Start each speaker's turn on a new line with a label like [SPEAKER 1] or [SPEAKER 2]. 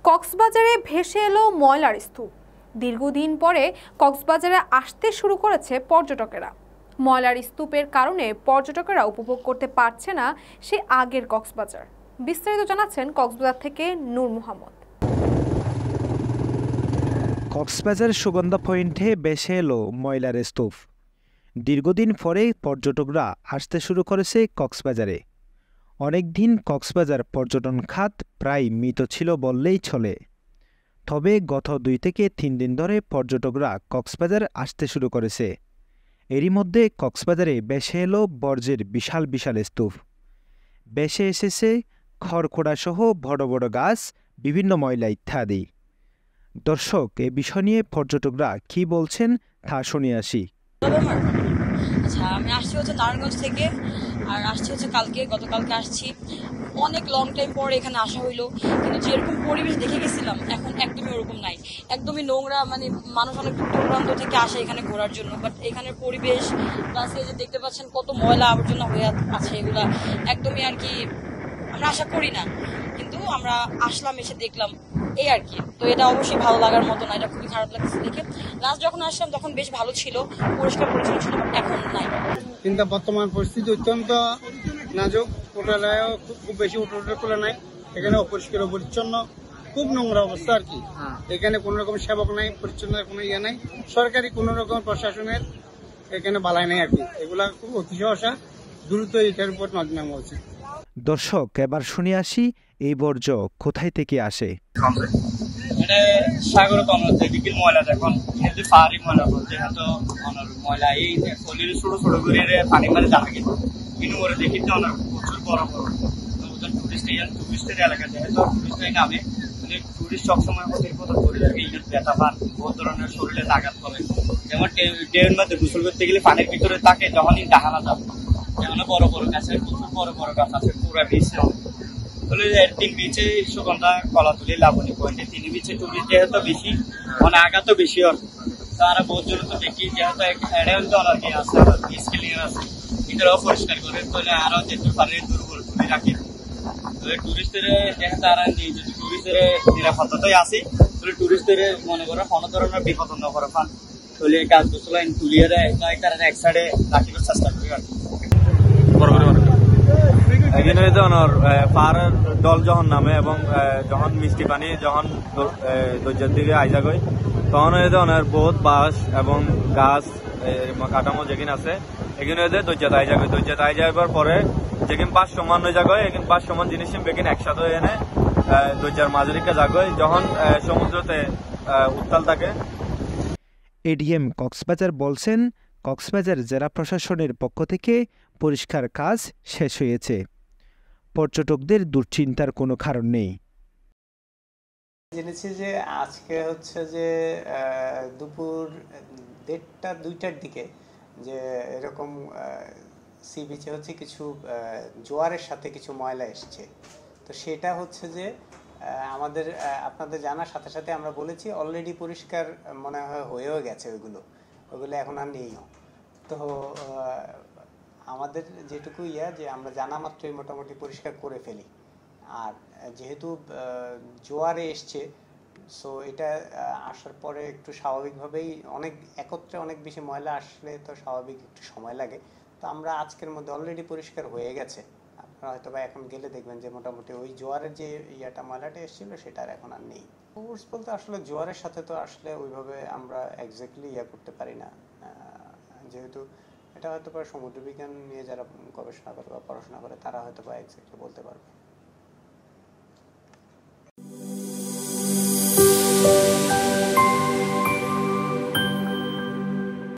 [SPEAKER 1] কক্সবাজারে ভেসে এলো ময়লার স্তূপ। দীর্ঘদিন পরে কক্সবাজারে আসতে শুরু করেছে পর্যটকেরা। ময়লার স্তূপের কারণে পর্যটকেরা উপভোগ করতে পারছে না সে আগের কক্সবাজার। বিস্তারিত জানাচ্ছেন কক্সবাজার থেকে নূর মোহাম্মদ।
[SPEAKER 2] কক্সবাজার সুগন্ধা পয়েন্টে ভেসে এলো ময়লার স্তূপ। দীর্ঘদিন পরে পর্যটকরা আসতে শুরু করেছে কক্সবাজারে। অনেকদিন কক্সবাজার পর্যটন খাত প্রায় মৃত ছিল বললেই চলে। তবে গত 2 থেকে 3 দিন ধরে পর্যটকরা কক্সবাজার আসতে শুরু করেছে। এরই মধ্যে কক্সবাজারে ভেসে এলো বর্জ্যের বিশাল বিশাল স্তূপ। ভেসে এসেছে খড়খোড়াসহ বড় বড় গাছ, বিভিন্ন ময়লা ইত্যাদি। দর্শক, এ বিষয় নিয়ে পর্যটকরা কি বলছেন তা শুনে আসি।
[SPEAKER 3] আচ্ছা, আমি আসছি হচ্ছে নারায়ণগঞ্জ থেকে, আর আসছি হচ্ছে গতকালকে আসছি। অনেক লং টাইম পরে এখানে আসা হইলো, কিন্তু যেরকম পরিবেশ দেখে গেছিলাম এখন একদমই ওরকম নাই। একদমই নোংরা, মানে মানুষ অনেক দূর দূরান্ত থেকে আসে এখানে ঘোরার জন্য, বাট এখানের পরিবেশ প্লাস এই যে দেখতে পাচ্ছেন কত ময়লা আবর্জনা হয়ে আছে, এগুলা একদমই আর কি আমরা আশা করি না, কিন্তু আমরা আসলাম, এসে দেখলাম এই আর কি। তো এটা অবশ্যই ভালো লাগার মতো না, এটা খুবই খারাপ লাগছে দেখে। লাস্ট যখন আসলাম তখন বেশ ভালো ছিল, পরিষ্কার পরিচ্ছন্ন ছিল, এখন নাই।
[SPEAKER 4] কিন্তু বর্তমান পরিস্থিতি অত্যন্ত নাজুক। হোটেলেও খুব বেশি হোটেল খোলা নাই, এখানে অপরিষ্কার পরিচ্ছন্ন, খুব নোংরা অবস্থা আর কি। এখানে কোন রকম সেবক নাই, পরিচ্ছন্ন কোনো ইয়ে নাই, সরকারি কোন রকম প্রশাসনের এখানে বালাই নাই আর কি। এগুলা খুব অতি সহসা দ্রুত এটার উপর নজর নেওয়া উচিত।
[SPEAKER 2] দর্শক, এবার শুনে আসি এই বর্জ্য কোথায় থেকে আসে।
[SPEAKER 5] এটা সাগর কমলাতে বিকেল ময়লা, এখন কিন্তু পাহাড়ি ময়লা বলছে হয়তো ময়লা এই কলির ছোট ছোট করে পানি মারে জানা গেছে, কিন্তু ওরা দেখি তো অনেক প্রচুর বড় বড় টুরিস্টের এলাকাতে হয়তো টুরিস্টরাই নামে, টুরিস্ট সবসময় প্রতিপদ করে থাকে। এই ব্যথা পান, বহু ধরনের শরীরে আঘাত করে, যেমন ডেমের মধ্যে গোসল করতে গেলে পানির ভিতরে থাকে, যখনই ডাহানা যাবে যেমন বড় বড় গাছের প্রচুর বড় বড় গাছ আছে পুরা বিচে। তিন বিচে সুগন্ধা, কলাতুলি, লাবণী পয়েন্টে 3 বিচে টুরিস্ট যেহেতু বেশি, মানে আঘাতও বেশি হয়। তারা বহুত জন তো দেখি যেহেতু এডেন্ট অনার্কি আছে, স্কেলিয়ার আছে, ভিতরেও পরিষ্কার করে তাহলে আরো যেতে পারে দুর্বল তুলে রাখে। টুরিস্টের যেহেতু তারা যদি টুরিস্টের নিরাপত্তাতেই আসে, তাহলে টুরিস্টের মনে করে কোনো ধরনের বিপদ না করে পান, তাহলে গাছ গোছল তুলিয়ে দেয়, তারা এক সাইডে রাখিবার চেষ্টা করি আর কি।
[SPEAKER 6] এখানে পাহাড়ের দল যখন নামে এবং যখন মিষ্টি পানি যখন দরজার দিকে আইজা গই, তখন অনেক বহুত বাঁশ এবং গাছ কাঠামো যেখানে আছে এখানে দরজাতে আইজা গই। দরজাতে আই যাবার পরে যেখানে 5 সমান হয়ে যাগয়, এখানে 5 সমান জিনিস বেকিন একসাথে হয়ে এনে দরজার মাঝারিকে যাগয় যখন সমুদ্রতে উত্তাল থাকে।
[SPEAKER 2] এডিএম কক্সবাজার বলছেন, কক্সবাজার জেলা প্রশাসনের পক্ষ থেকে পরিষ্কার কাজ শেষ হয়েছে। পর্যটকদের দুশ্চিন্তার কোনো কারণ নেই।
[SPEAKER 7] জেনেছি যে আজকে হচ্ছে যে দুপুর 1:30-2টার দিকে যে এরকম সি বিচে হচ্ছে কিছু জোয়ারের সাথে কিছু ময়লা এসছে। তো সেটা হচ্ছে যে আমাদের আপনাদের জানার সাথে সাথে আমরা বলেছি অলরেডি পরিষ্কার মনে হয় হয়েও গেছে, ওইগুলো এখন আর নেইও। তো আমাদের যেটুকু যে আমরা জানা মাত্রই মোটামুটি পরিষ্কার করে ফেলি। আর যেহেতু জোয়ারে এসছে, সো এটা আসার পরে একটু স্বাভাবিকভাবেই একত্রে অনেক বেশি ময়লা আসলে তো স্বাভাবিক একটু সময় লাগে। তো আমরা আজকের মধ্যে অলরেডি পরিষ্কার হয়ে গেছে। আপনারা হয়তো বা এখন গেলে দেখবেন যে মোটামুটি ওই জোয়ারের যে ময়লাটা এসেছিল সেটা আর এখন আর নেই। ফোর্স বলতে আসলে জোয়ারের সাথে তো আসলে ওইভাবে আমরা এক্স্যাক্টলি করতে পারি না, যেহেতু এটা হয়তো বা সমুদ্র বিজ্ঞান নিয়ে যারা গবেষণা করে বা পড়াশোনা করে তারা হয়তো বা এক্স্যাক্টলি বলতে পারবে।